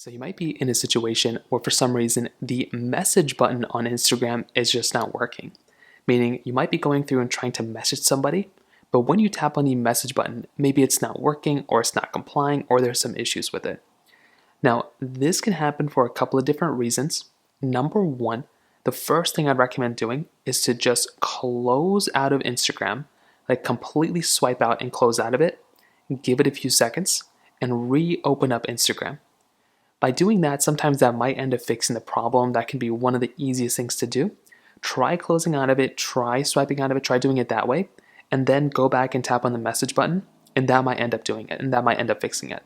So you might be in a situation where for some reason the message button on Instagram is just not working. Meaning you might be going through and trying to message somebody, but when you tap on the message button, maybe it's not working or it's not complying or there's some issues with it. Now, this can happen for a couple of different reasons. Number one, the first thing I'd recommend doing is to just close out of Instagram, like completely swipe out and close out of it, give it a few seconds, and reopen up Instagram. By doing that, sometimes that might end up fixing the problem. That can be one of the easiest things to do. Try closing out of it, try swiping out of it, try doing it that way, and then go back and tap on the message button, and that might end up doing it, and that might end up fixing it.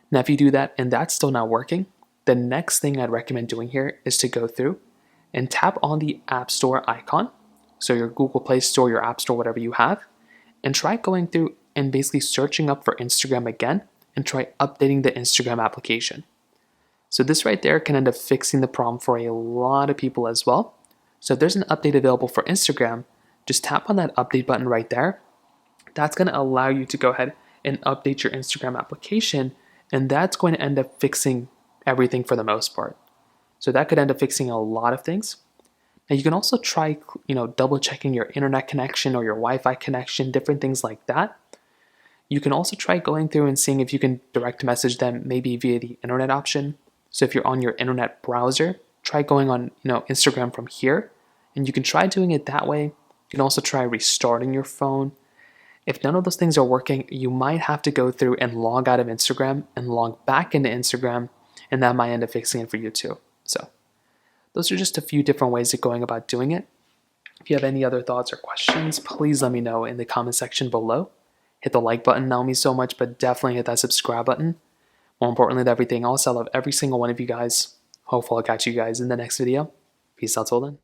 Now, if you do that and that's still not working, the next thing I'd recommend doing here is to go through and tap on the App Store icon, so your Google Play Store, your App Store, whatever you have, and try going through and basically searching up for Instagram again, and try updating the Instagram application. So this right there can end up fixing the problem for a lot of people as well. So if there's an update available for Instagram, just tap on that update button right there. That's going to allow you to go ahead and update your Instagram application, and that's going to end up fixing everything for the most part. So that could end up fixing a lot of things. Now you can also try, double checking your internet connection or your Wi-Fi connection, different things like that. You can also try going through and seeing if you can direct message them maybe via the internet option. So if you're on your internet browser, try going on, Instagram from here, and you can try doing it that way. You can also try restarting your phone. If none of those things are working, you might have to go through and log out of Instagram and log back into Instagram, and that might end up fixing it for you too. So those are just a few different ways of going about doing it. If you have any other thoughts or questions, please let me know in the comment section below. Hit the like button, that'll mean so much, but definitely hit that subscribe button. More importantly than everything else, I love every single one of you guys. Hopefully I'll catch you guys in the next video. Peace out till then.